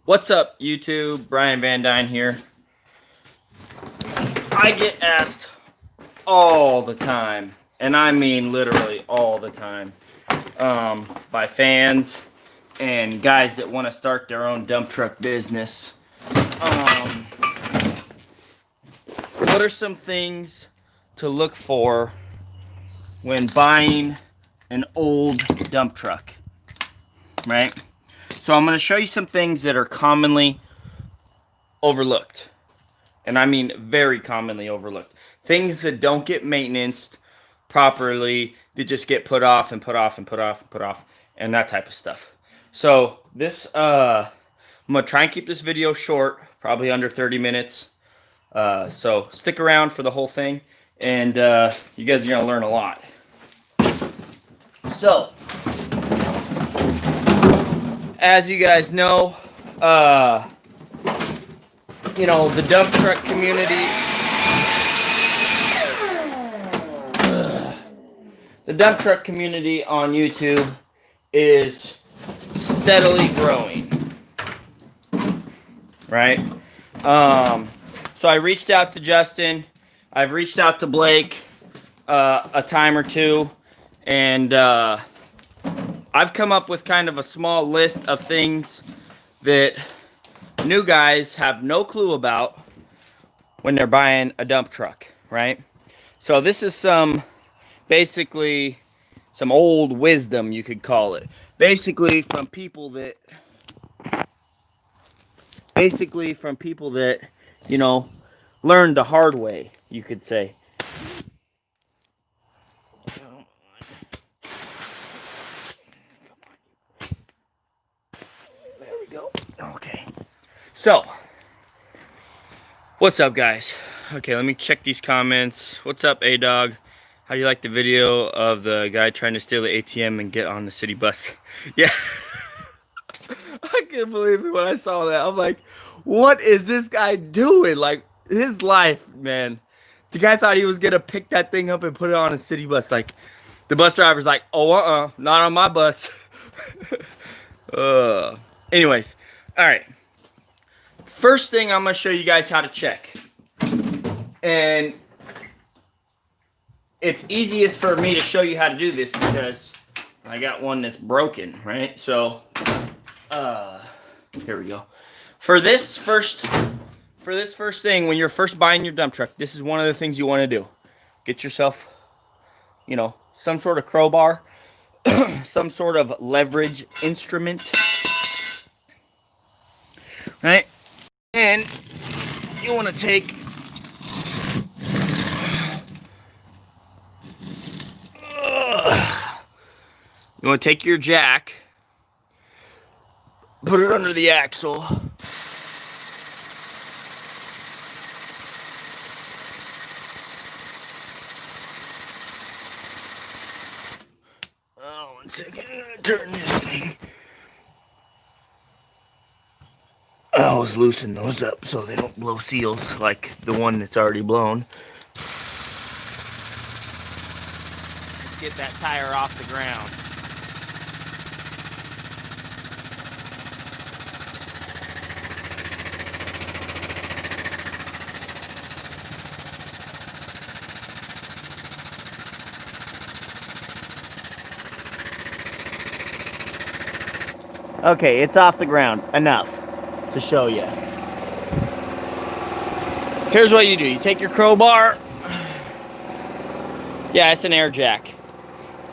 What's up, YouTube? Brian VANDUYN here. I get asked all the time, and I mean literally all the time, by fans and guys that want to start their own dump truck business. What are some things to look for when buying an old dump truck, right? So I'm going to show you some things that are commonly overlooked. And I mean very commonly overlooked. Things that don't get maintenanced properly, that just get put off and put off and put off and put off, and that type of stuff. So this, I'm going to try and keep this video short, probably under 30 minutes. So stick around for the whole thing, and you guys are going to learn a lot. So, as you guys know, you know, the dump truck community, on YouTube is steadily growing, right? So I reached out to Justin, I've reached out to Blake a time or two, and I've come up with kind of a small list of things that new guys have no clue about when they're buying a dump truck, right? So this is basically some old wisdom, you could call it. Basically from people that, you know, learned the hard way, you could say. Okay, so what's up, guys? Okay, let me check these comments. What's up, A-Dog? How do you like the video of the guy trying to steal the ATM and get on the city bus? Yeah. I can't believe it when I saw that. I'm like, what is this guy doing? Like, his life, man. The guy thought he was gonna pick that thing up and put it on a city bus. Like, the bus driver's like, oh, not on my bus. Anyways, all right. First thing, I'm going to show you guys how to check. And it's easiest for me to show you how to do this because I got one that's broken, right? So, here we go. For this first thing, when you're first buying your dump truck, this is one of the things you want to do. Get yourself, you know, some sort of crowbar, some sort of leverage instrument, right? And you want to take your jack, put it under the axle, one second, I'm gonna turn this thing. I always loosen those up so they don't blow seals like the one that's already blown. Get that tire off the ground. Okay, it's off the ground. Enough to show you. Here's what you do. You take your crowbar. Yeah, it's an air jack.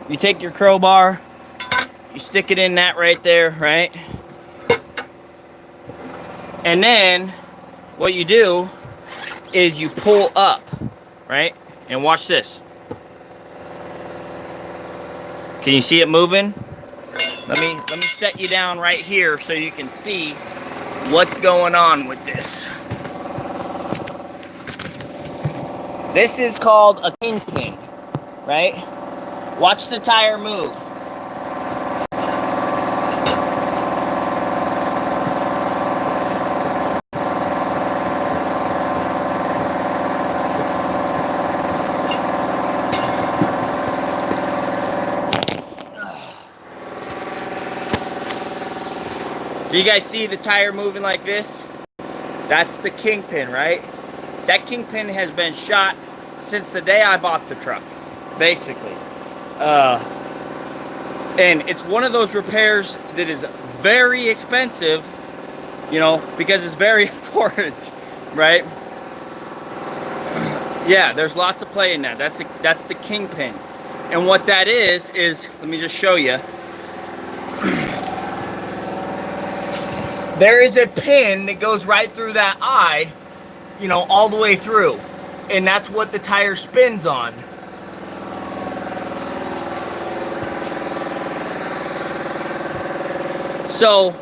You take your crowbar, you stick it in that right there, right? And then what you do is you pull up, right? And watch this. Can you see it moving? Let me set you down right here so you can see what's going on with this. This is called a kingpin, right? Watch the tire move. Do you guys see the tire moving like this? That's the kingpin, right? That kingpin has been shot since the day I bought the truck, basically. And it's one of those repairs that is very expensive, you know, because it's very important, right? Yeah, there's lots of play in that. That's the kingpin. And what that is, let me just show you. There is a pin that goes right through that eye, you know, all the way through. And that's what the tire spins on. So,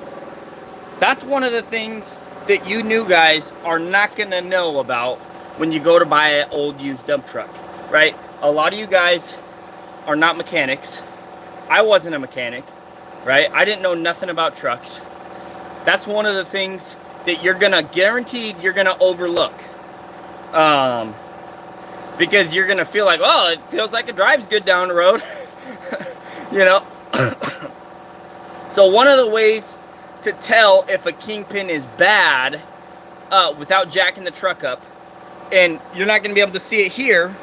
that's one of the things that you new guys are not going to know about when you go to buy an old used dump truck, right? A lot of you guys are not mechanics. I wasn't a mechanic, right? I didn't know nothing about trucks. That's one of the things that you're going to guaranteed you're going to overlook. Because you're going to feel like, oh, it feels like it drives good down the road. You know? So one of the ways to tell if a kingpin is bad without jacking the truck up, and you're not going to be able to see it here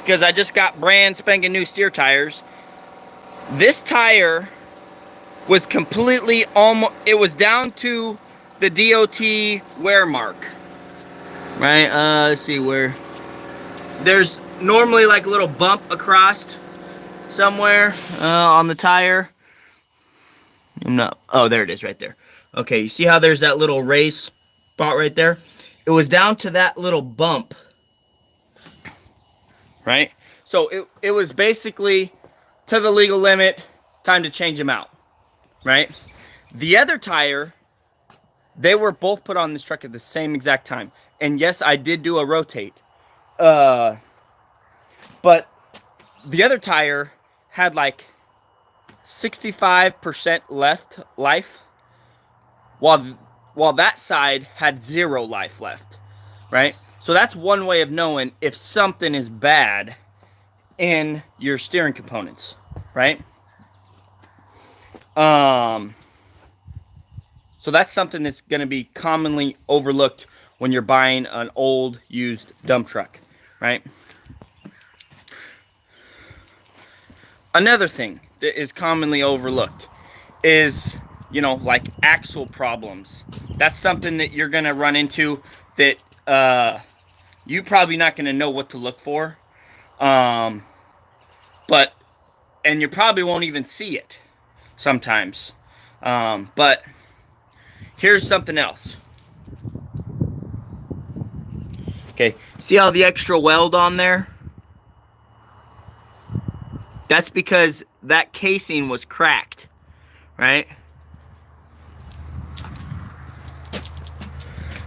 because I just got brand spanking new steer tires. This tire was completely almost, it was down to the DOT wear mark, right? Let's see where. There's normally like a little bump across somewhere on the tire. No, oh, there it is right there. Okay, you see how there's that little raised spot right there? It was down to that little bump, right? So it was basically to the legal limit, time to change them out, right? The other tire, they were both put on this truck at the same exact time. And yes, I did do a rotate. But the other tire had like 65% left life, while that side had 0 life left, right? So that's one way of knowing if something is bad in your steering components, right? So that's something that's going to be commonly overlooked when you're buying an old used dump truck, right? Another thing that is commonly overlooked is, you know, like axle problems. That's something that you're going to run into that you're probably not going to know what to look for. And you probably won't even see it sometimes. But here's something else. Okay, see how the extra weld on there? That's because that casing was cracked, right?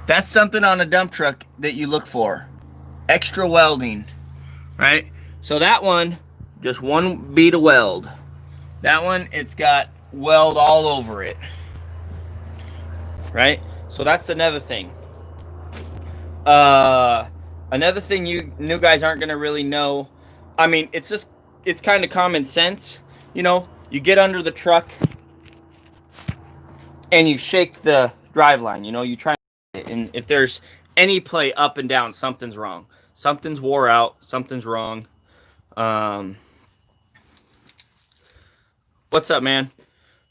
That's something on a dump truck that you look for. Extra welding, right? So that one, just one bead of weld. That one, it's got weld all over it, right? So that's another thing. Another thing you new guys aren't gonna really know. I mean, it's kind of common sense, you know. You get under the truck and you shake the driveline. You know, you try it, and if there's any play up and down, something's wrong. Something's wore out. Something's wrong. What's up, man?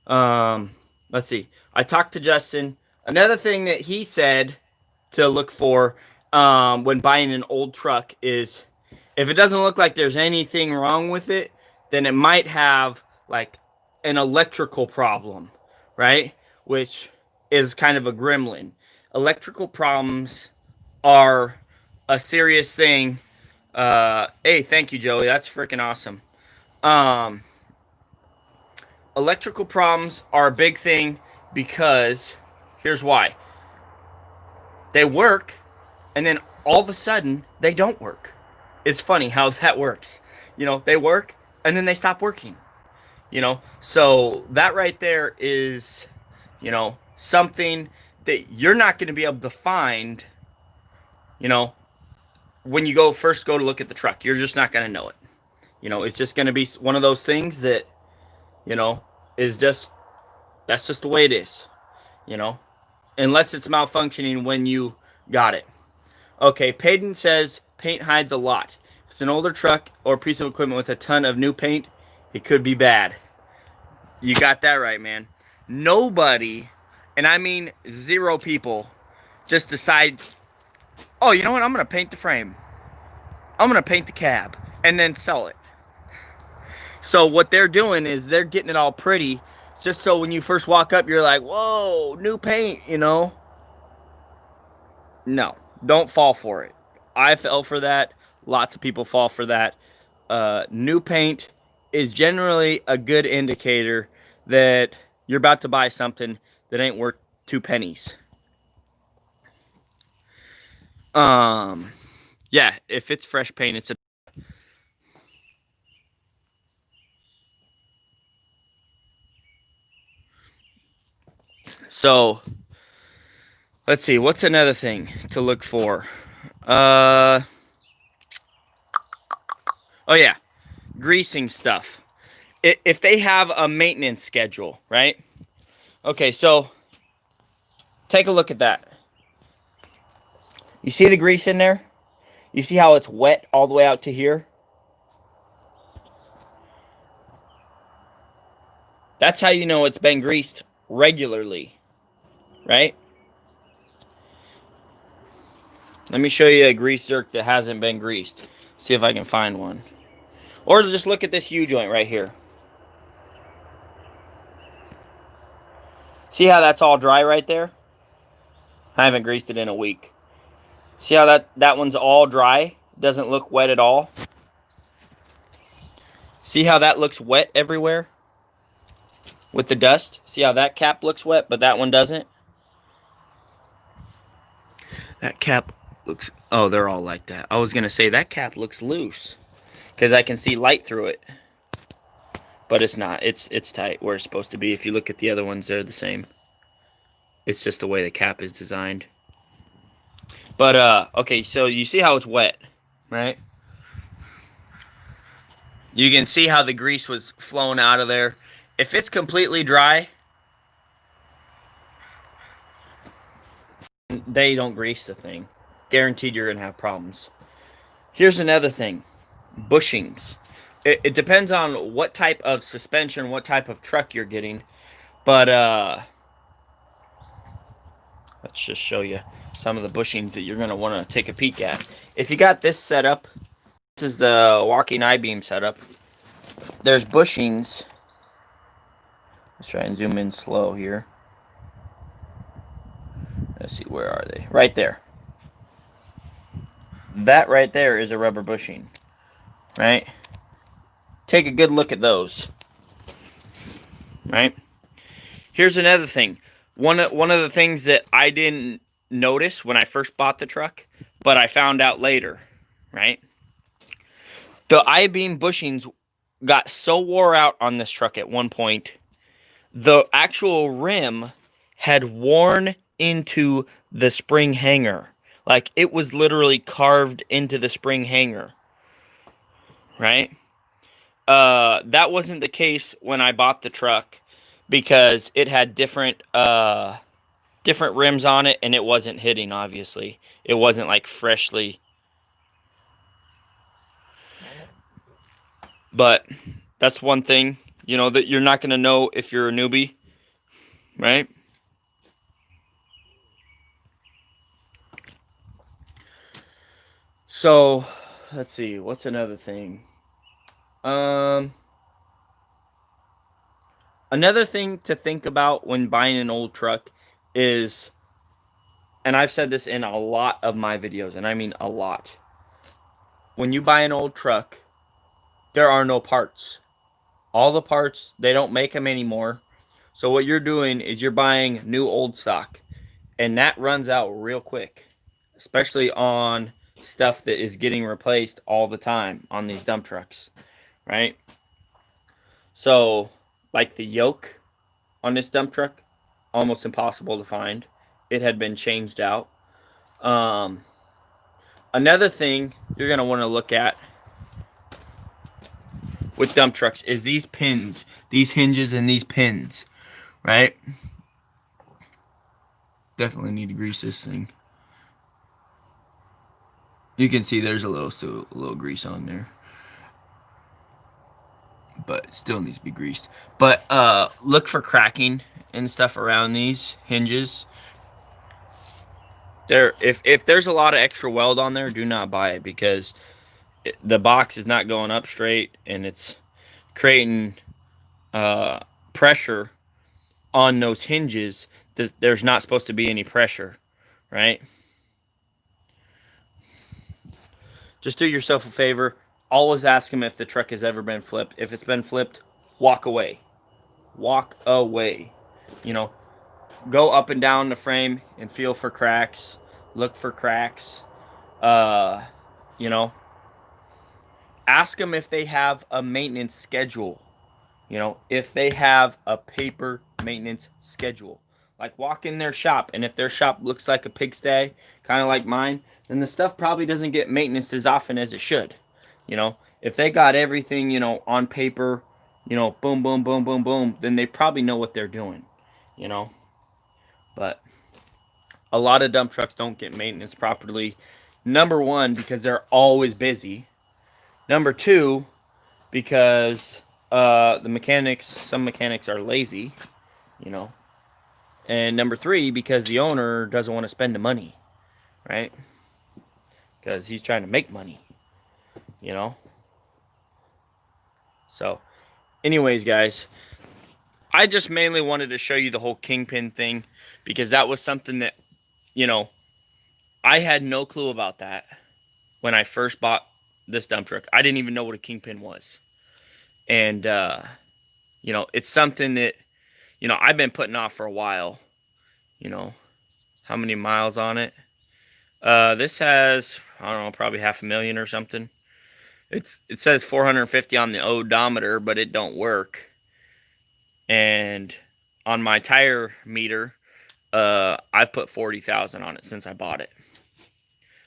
Let's see. I talked to Justin. Another thing that he said to look for when buying an old truck is if it doesn't look like there's anything wrong with it, then it might have like an electrical problem, right? Which is kind of a gremlin. Electrical problems are a serious thing. Hey, thank you, Joey. That's freaking awesome. Electrical problems are a big thing because here's why. They work, and then all of a sudden, they don't work. It's funny how that works. You know, they work, and then they stop working. You know, so that right there is, you know, something that you're not going to be able to find, you know, when you first go to look at the truck. You're just not going to know it. You know, it's just going to be one of those things that, you know, that's just the way it is. you know, unless it's malfunctioning when you got it. Okay, Payton says paint hides a lot. If it's an older truck or piece of equipment with a ton of new paint, it could be bad. You got that right, man. Nobody, and I mean 0 people, just decide, oh, you know what, I'm going to paint the frame. I'm going to paint the cab and then sell it. So what they're doing is they're getting it all pretty, just so when you first walk up, you're like, whoa, new paint, you know? No, don't fall for it. I fell for that. Lots of people fall for that. New paint is generally a good indicator that you're about to buy something that ain't worth 2 pennies. Yeah, if it's fresh paint, it's a... So, let's see, what's another thing to look for? Oh yeah, greasing stuff. If they have a maintenance schedule, right? Okay, so take a look at that. You see the grease in there? You see how it's wet all the way out to here? That's how you know it's been greased regularly, right? Let me show you a grease zerk that hasn't been greased. See if I can find one. Or just look at this U-joint right here. See how that's all dry right there? I haven't greased it in a week. See how that one's all dry? Doesn't look wet at all? See how that looks wet everywhere? With the dust? See how that cap looks wet, but that one doesn't? That cap looks... Oh, they're all like that. I was going to say that cap looks loose, because I can see light through it. But it's not. It's tight where it's supposed to be. If you look at the other ones, they're the same. It's just the way the cap is designed. But, okay, so you see how it's wet, right? You can see how the grease was flowing out of there. If it's completely dry, they don't grease the thing. Guaranteed you're going to have problems. Here's another thing. Bushings. It depends on what type of suspension, what type of truck you're getting. But, let's just show you some of the bushings that you're going to want to take a peek at. If you got this set up, this is the walking I-beam setup. There's bushings. Let's try and zoom in slow here. Let's see, where are they? Right there. That right there is a rubber bushing, right? Take a good look at those, right? Here's another thing. One of the things that I didn't notice when I first bought the truck, but I found out later, right? The I-beam bushings got so wore out on this truck at one point, the actual rim had worn into the spring hanger. Like, it was literally carved into the spring hanger, right? That wasn't the case when I bought the truck, because it had different rims on it, and it wasn't hitting, obviously. It wasn't, like, freshly. But that's one thing, you know, that you're not going to know if you're a newbie, right? So, let's see, what's another thing? Another thing to think about when buying an old truck is, and I've said this in a lot of my videos, and I mean a lot. When you buy an old truck, there are no parts. All the parts, they don't make them anymore. So what you're doing is you're buying new old stock, and that runs out real quick, especially on stuff that is getting replaced all the time on these dump trucks, right? So, like the yoke on this dump truck, almost impossible to find. It had been changed out. Another thing you're going to want to look at with dump trucks is these pins, these hinges and these pins, right? Definitely need to grease this thing. You can see there's a little grease on there, but it still needs to be greased. But look for cracking and stuff around these hinges. If there's a lot of extra weld on there, do not buy it, because the box is not going up straight, and it's creating pressure on those hinges. There's not supposed to be any pressure, right? Just do yourself a favor. Always ask them if the truck has ever been flipped. If it's been flipped, walk away. Walk away. You know, go up and down the frame and feel for cracks. Look for cracks. You know, ask them if they have a maintenance schedule. You know, if they have a paper maintenance schedule. Like, walk in their shop, and if their shop looks like a pigsty, kind of like mine, then the stuff probably doesn't get maintenance as often as it should. You know, if they got everything, you know, on paper, you know, boom, boom, boom, boom, boom, then they probably know what they're doing, you know. But a lot of dump trucks don't get maintenance properly. Number one, because they're always busy. Number two, because some mechanics are lazy, you know. And number three, because the owner doesn't want to spend the money, right? Because he's trying to make money, you know. So, anyways, guys, I just mainly wanted to show you the whole kingpin thing, because that was something that, you know, I had no clue about that when I first bought this dump truck. I didn't even know what a kingpin was. And, you know, it's something that, you know, I've been putting off for a while. You know, how many miles on it? This has, I don't know, probably 500,000 or something. It says 450 on the odometer, but it don't work. And on my tire meter, I've put 40,000 on it since I bought it.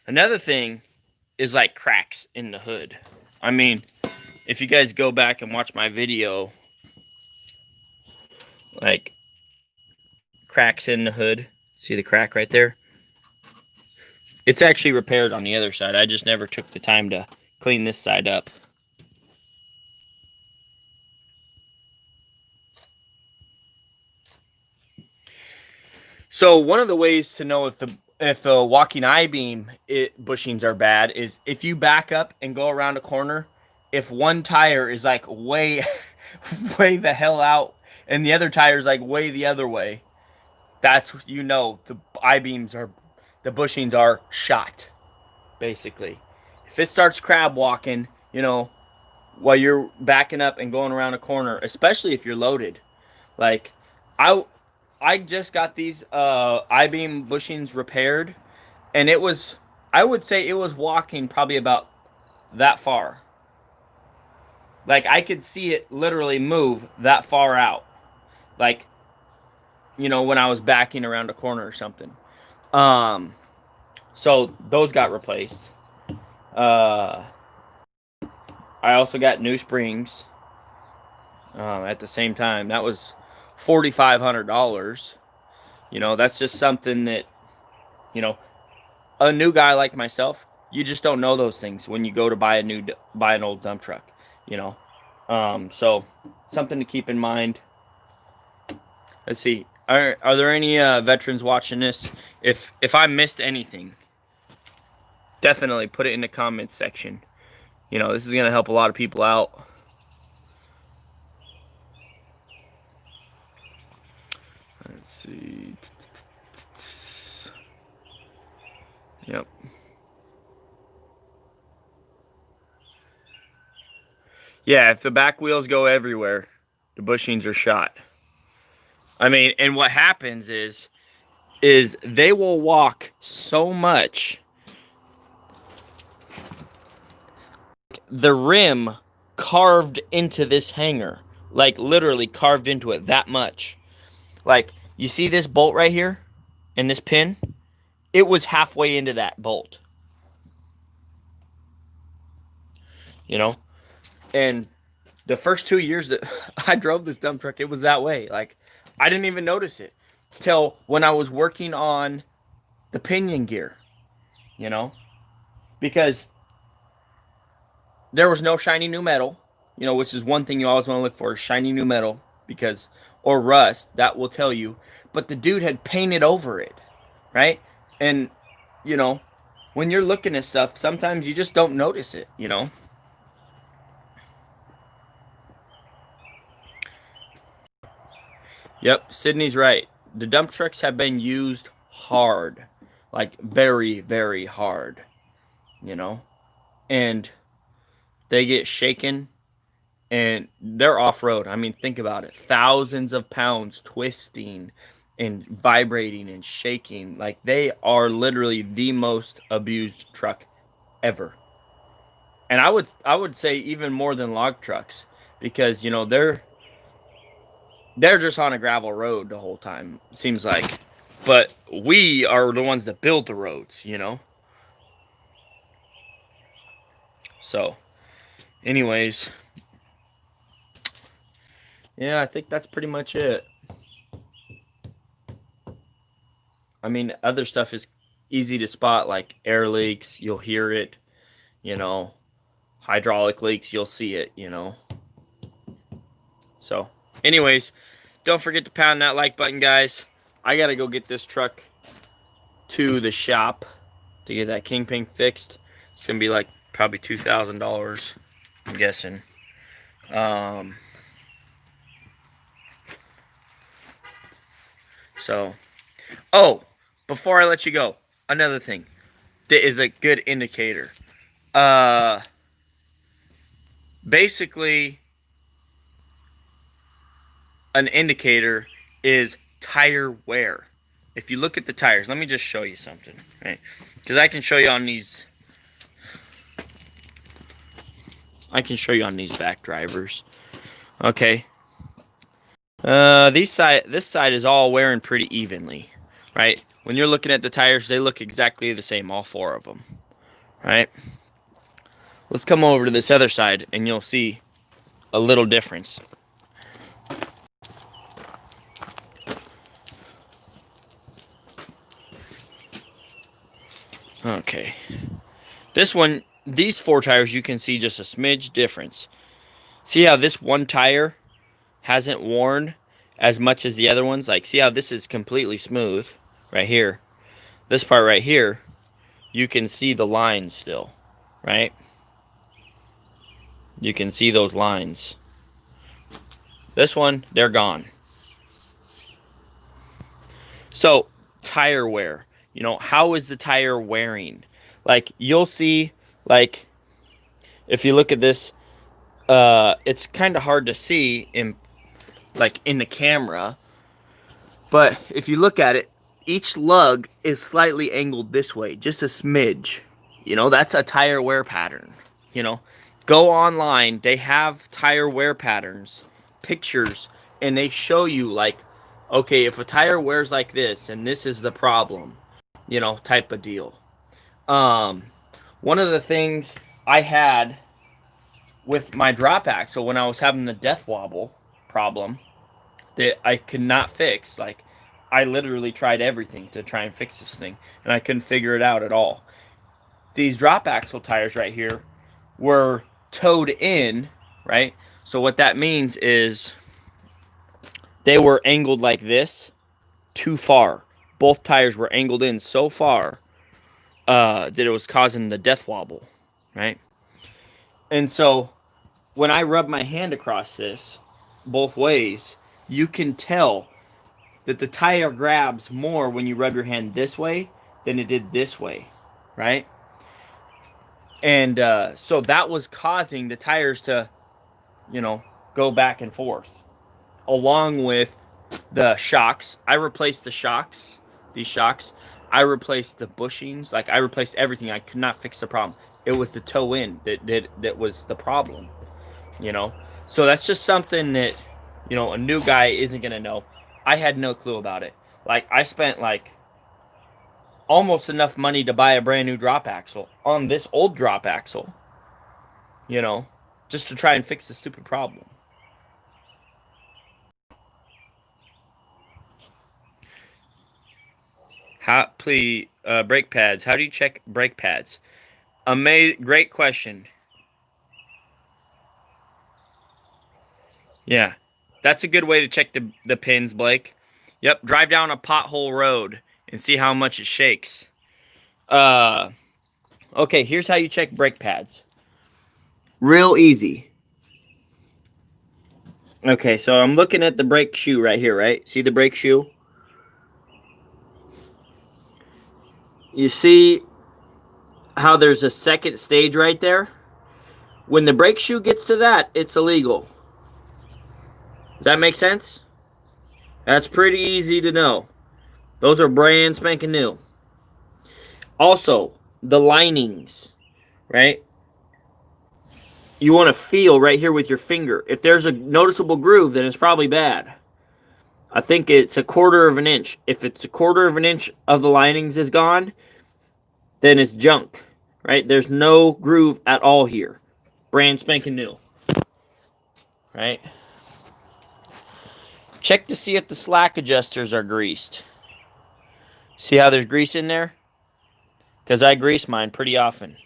Another thing is like cracks in the hood. I mean, if you guys go back and watch my video, like cracks in the hood, see the crack right there? It's actually repaired on the other side. I just never took the time to clean this side up. So one of the ways to know if the walking I-beam bushings are bad is if you back up and go around a corner. If one tire is like way the hell out and the other tire is like way the other way, that's, you know, the bushings are shot, basically. If it starts crab walking, you know, while you're backing up and going around a corner, especially if you're loaded, like I just got these I-beam bushings repaired, and it was, I would say it was walking probably about that far. Like, I could see it literally move that far out. Like, you know, when I was backing around a corner or something. So those got replaced. I also got new springs at the same time. That was $4,500. You know, that's just something that, you know, a new guy like myself, you just don't know those things when you go to buy an old dump truck, you know. So something to keep in mind. Let's see. Are there any veterans watching this? If I missed anything, definitely put it in the comments section. You know, this is gonna help a lot of people out. Let's see. Yep. Yeah, if the back wheels go everywhere, the bushings are shot. I mean, and what happens is they will walk so much. The rim carved into this hanger, like literally carved into it that much. Like, you see this bolt right here and this pin? It was halfway into that bolt. You know? And the first 2 years that I drove this dump truck, it was that way. Like, I didn't even notice it. till when I was working on the pinion gear, you know, because there was no shiny new metal, you know, which is one thing you always want to look for, shiny new metal, because, or rust, that will tell you. But the dude had painted over it, right? And, you know, when you're looking at stuff, sometimes you just don't notice it, you know? Yep, Sydney's right. The dump trucks have been used hard, like very, very hard, you know? And they get shaken and they're off road. I mean, think about it, thousands of pounds twisting and vibrating and shaking. Like, they are literally the most abused truck ever. And I would say even more than log trucks, because you know they're just on a gravel road the whole time, seems like. But we are the ones that build the roads, you know. So, anyways, yeah, I think that's pretty much it. I mean, other stuff is easy to spot, like air leaks, you'll hear it, you know. Hydraulic leaks, you'll see it, you know. So, anyways, don't forget to pound that like button, guys. I gotta go get this truck to the shop to get that kingpin fixed. It's gonna be like probably $2,000, I'm guessing. So, oh, before I let you go, another thing that is a good indicator. Uh, Basically, an indicator is tire wear. If you look at the tires, let me just show you something, right? Because I can show you on these. I can show you on these back drivers. Okay. This side is all wearing pretty evenly, right? When you're looking at the tires, they look exactly the same, all four of them, right? Let's come over to this other side, and you'll see a little difference. Okay. This one, these four tires, you can see just a smidge difference. See how this one tire hasn't worn as much as the other ones? Like, see how this is completely smooth right here? This part right here, you can see the lines still, right? You can see those lines. This one, they're gone. So, tire wear. You know, how is the tire wearing? Like, you'll see, like, if you look at this, it's kind of hard to see in, like, in the camera. But if you look at it, each lug is slightly angled this way, just a smidge. You know, that's a tire wear pattern. You know, go online, they have tire wear patterns, pictures, and they show you, like, okay, if a tire wears like this and this is the problem, you know, type of deal. Um, One of the things I had with my drop axle when I was having the death wobble problem that I could not fix, like, I literally tried everything to try and fix this thing, and I couldn't figure it out at all. These drop axle tires right here were towed in, right? So what that means is they were angled like this too far. Both tires were angled in so far that it was causing the death wobble, right? And so when I rub my hand across this both ways, you can tell that the tire grabs more when you rub your hand this way than it did this way, right? And so that was causing the tires to, you know, go back and forth. Along with the shocks, I replaced the shocks, these shocks. I replaced the bushings, like I replaced everything. I could not fix the problem. It was the toe in that was the problem, you know. So that's just something that, you know, a new guy isn't gonna know. I had no clue about it. Like, I spent like almost enough money to buy a brand new drop axle on this old drop axle, you know, just to try and fix the stupid problem. Brake pads. How do you check brake pads? Great question. Yeah, that's a good way to check the pins, Blake. Yep, drive down a pothole road and see how much it shakes. Okay, here's how you check brake pads. Real easy. Okay, so I'm looking at the brake shoe right here, right? See the brake shoe? You see how there's a second stage right there? When the brake shoe gets to that, it's illegal. Does that make sense? That's pretty easy to know. Those are brand spanking new. Also, the linings, right? You want to feel right here with your finger. If there's a noticeable groove, then it's probably bad. I think it's 1/4 of an inch. If it's 1/4 of an inch of the linings is gone, then it's junk, right? There's no groove at all here. Brand spanking new, right? Check to see if the slack adjusters are greased. See how there's grease in there? Because I grease mine pretty often.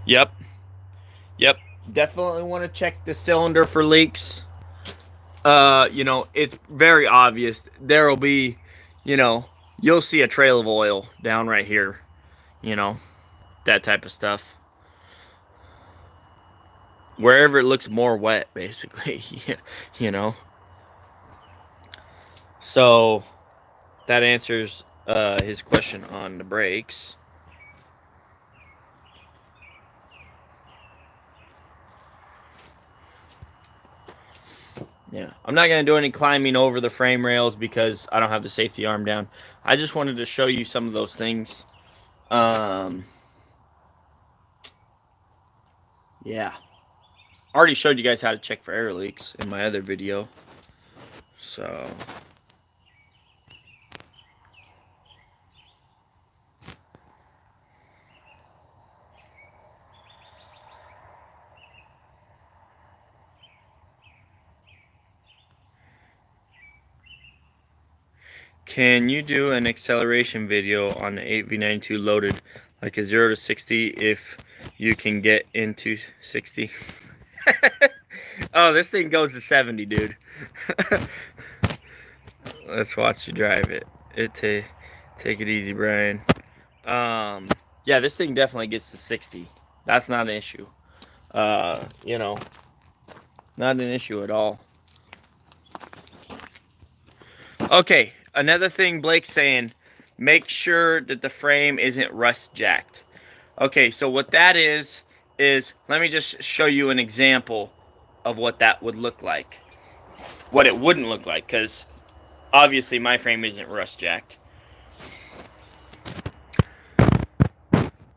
Yep. Definitely want to check the cylinder for leaks. You know, it's very obvious. There'll be, you know, you'll see a trail of oil down right here. You know, that type of stuff. Wherever it looks more wet, basically. You know. So that answers his question on the brakes. Yeah, I'm not going to do any climbing over the frame rails because I don't have the safety arm down. I just wanted to show you some of those things. Yeah. I already showed you guys how to check for air leaks in my other video. So... Can you do an acceleration video on the 8V92 loaded, like a 0 to 60 if you can get into 60? Oh, this thing goes to 70, dude. Let's watch you drive it. Take it easy, Brian. Yeah, this thing definitely gets to 60. That's not an issue. You know, not an issue at all. Okay, another thing Blake's saying, make sure that the frame isn't rust jacked. Okay, so what that is let me just show you an example of what that would look like. What it wouldn't look like, because obviously my frame isn't rust jacked.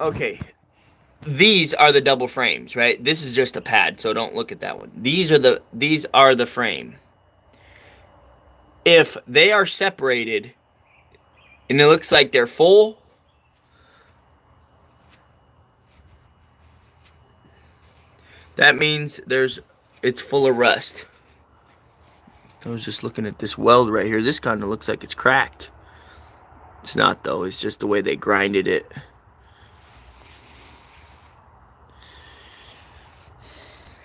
Okay, these are the double frames, right? This is just a pad, so don't look at that one. These are the frame. If they are separated and it looks like they're full, that means it's full of rust. I was just looking at this weld right here. This kind of looks like it's cracked. It's not though, it's just the way they grinded it.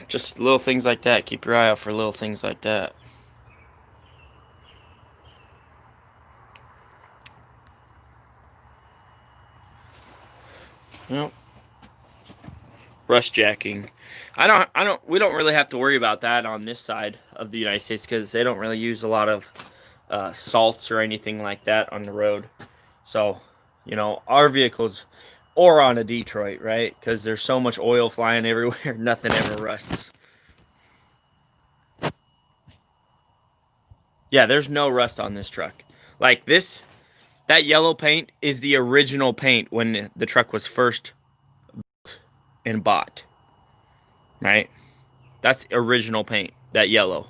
Just little things like that. Keep your eye out for little things like that. Well, rust jacking. We don't really have to worry about that on this side of the United States because they don't really use a lot of salts or anything like that on the road. So, you know, our vehicles, or on a Detroit, right? Because there's so much oil flying everywhere, nothing ever rusts. Yeah, there's no rust on this truck. Like this, that yellow paint is the original paint when the truck was first built and bought. Right? That's original paint, that yellow.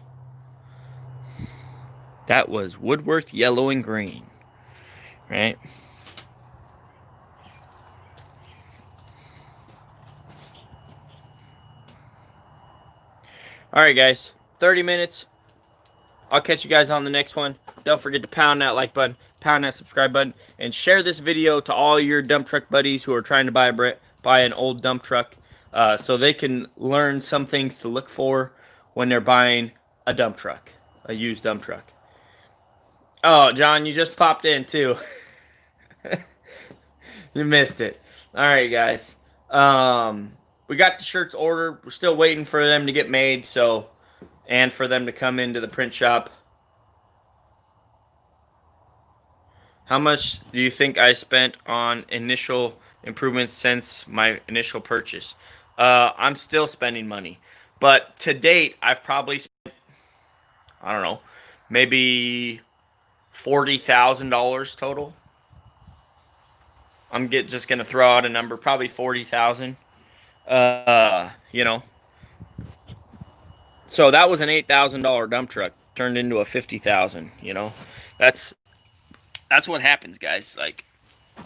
That was Woodworth yellow and green. Right? All right, guys, 30 minutes. I'll catch you guys on the next one. Don't forget to pound that like button, pound that subscribe button, and share this video to all your dump truck buddies who are trying to buy an old dump truck, so they can learn some things to look for when they're buying a dump truck, a used dump truck. Oh, John, you just popped in too. You missed it. All right, guys. We got the shirts ordered. We're still waiting for them to get made, and for them to come into the print shop. How much do you think I spent on initial improvements since my initial purchase? I'm still spending money, but to date, I've probably spent, I don't know, maybe $40,000 total. I'm just gonna throw out a number, probably 40,000. You know, so that was an $8,000 dump truck turned into a 50,000. You know, that's what happens, guys. Like,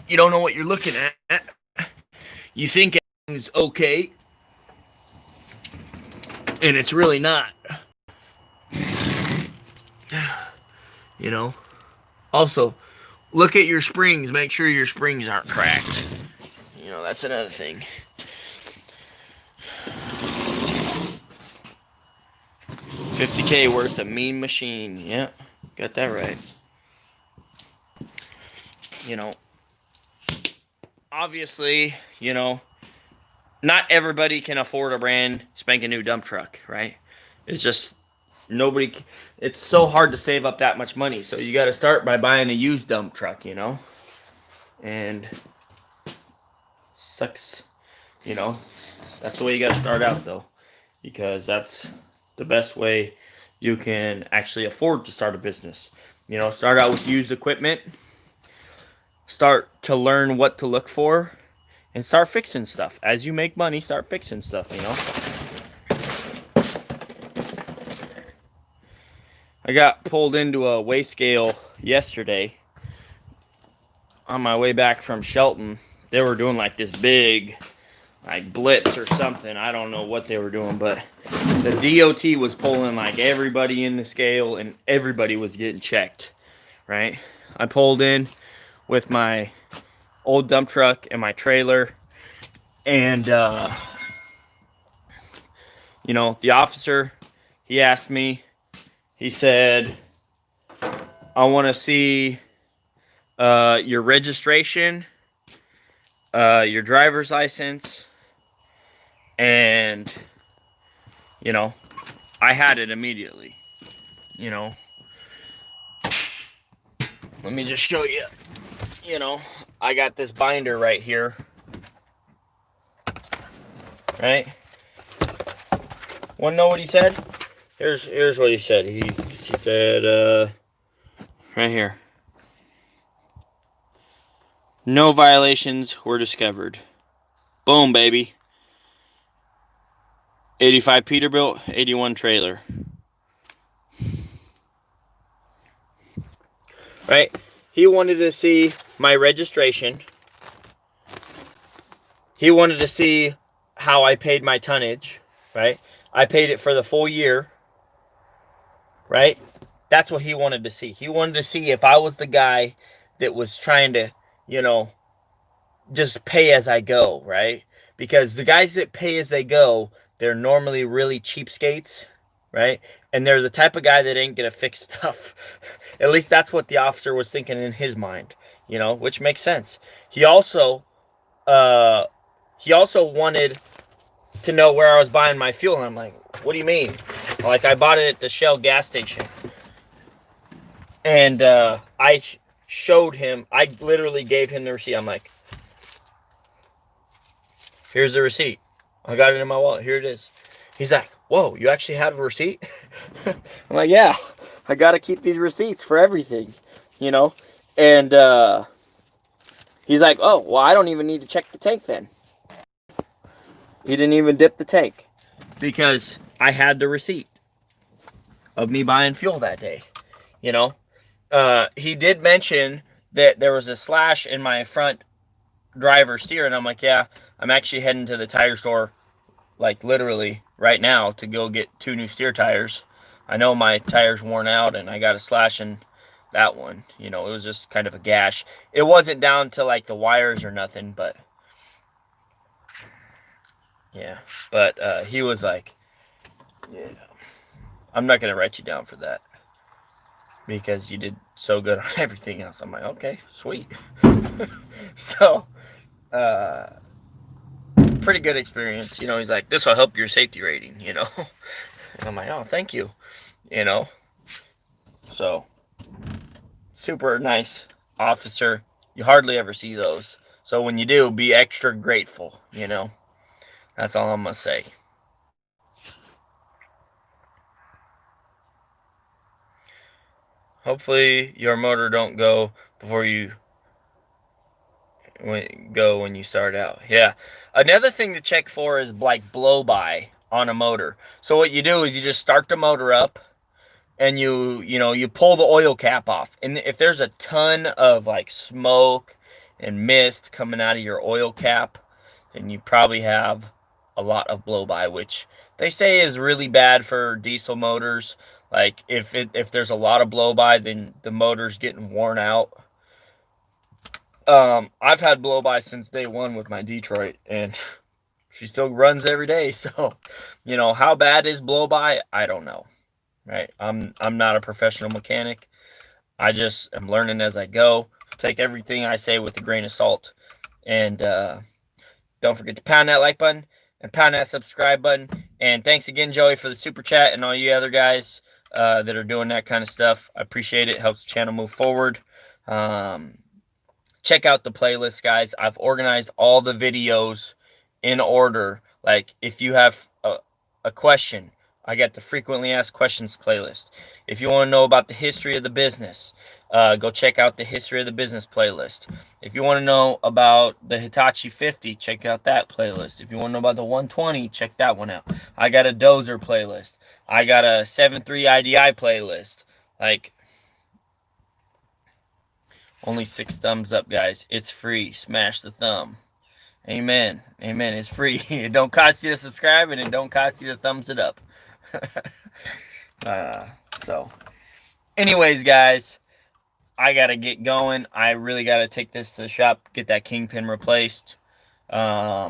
you don't know what you're looking at. You think everything's okay, and it's really not. You know. Also, look at your springs. Make sure your springs aren't cracked. You know, that's another thing. $50K worth of mean machine. Yeah, got that right. You know, obviously, you know, not everybody can afford a brand spanking new dump truck, right? It's just nobody. It's so hard to save up that much money. So you got to start by buying a used dump truck, you know, and sucks, you know. That's the way you got to start out, though, because that's the best way you can actually afford to start a business. You know, start out with used equipment. Start to learn what to look for, and start fixing stuff. As you make money, start fixing stuff, you know. I got pulled into a weigh scale yesterday on my way back from Shelton. They were doing like this big, like, blitz or something. I don't know what they were doing, but the DOT was pulling like everybody in the scale, and everybody was getting checked, right? I pulled in with my old dump truck and my trailer, and you know, the officer, he asked me, he said, I want to see your registration, your driver's license, and, you know, I had it immediately. You know, let me just show you. You know, I got this binder right here, right? Want to know what he said? Here's what he said. He said, right here, no violations were discovered. Boom, baby. 85 Peterbilt, 81 trailer. Right? He wanted to see my registration. He wanted to see how I paid my tonnage, right? I paid it for the full year, right? That's what he wanted to see. He wanted to see if I was the guy that was trying to, you know, just pay as I go, right? Because the guys that pay as they go, they're normally really cheapskates, right? And they're the type of guy that ain't gonna fix stuff. At least that's what the officer was thinking in his mind, you know, which makes sense. He also wanted to know where I was buying my fuel, and I'm like, what do you mean? Like, I bought it at the Shell gas station, and I showed him. I literally gave him the receipt. I'm like, here's the receipt. I got it in my wallet. Here it is. He's like, whoa, you actually have a receipt? I'm like, yeah, I got to keep these receipts for everything, you know? And he's like, oh, well, I don't even need to check the tank then. He didn't even dip the tank because I had the receipt of me buying fuel that day, you know? He did mention that there was a slash in my front driver steer, and I'm like, yeah, I'm actually heading to the tire store, like, literally right now to go get 2 new steer tires. I know my tire's worn out, and I got a slash in that one. You know, it was just kind of a gash. It wasn't down to like the wires or nothing, but yeah. But he was like, yeah, I'm not gonna write you down for that because you did so good on everything else. I'm like, okay, sweet. So, pretty good experience. You know, he's like, this will help your safety rating, you know. And I'm like, oh, thank you. You know, so super nice officer. You hardly ever see those. So when you do, be extra grateful, you know. That's all I'm going to say. Hopefully your motor don't go before you when you start out. Yeah. Another thing to check for is like blow by on a motor. So what you do is you just start the motor up, and you pull the oil cap off. And if there's a ton of like smoke and mist coming out of your oil cap, then you probably have a lot of blow by, which they say is really bad for diesel motors. Like if there's a lot of blow by, then the motor's getting worn out. I've had blow by since day one with my Detroit, and she still runs every day. So, you know, how bad is blow by? I don't know. Right? I'm not a professional mechanic. I just am learning as I go. Take everything I say with a grain of salt. And don't forget to pound that like button and pound that subscribe button. And thanks again, Joey, for the super chat, and all you other guys that are doing that kind of stuff. I appreciate it. It helps the channel move forward. Check out the playlist, guys. I've organized all the videos in order. Like, if you have a question, I got the frequently asked questions playlist. If you want to know about the history of the business, go check out the history of the business playlist. If you want to know about the Hitachi 50, check out that playlist. If you want to know about the 120, check that one out. I got a Dozer playlist. I got a 7.3 IDI playlist. Like, only 6 thumbs up, guys. It's free. Smash the thumb. Amen. Amen. It's free. It don't cost you to subscribe, and it don't cost you to thumbs it up. So anyways, guys, I gotta get going. I really gotta take this to the shop, get that kingpin replaced. Yeah,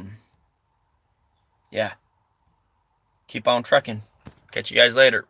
keep on trucking. Catch you guys later.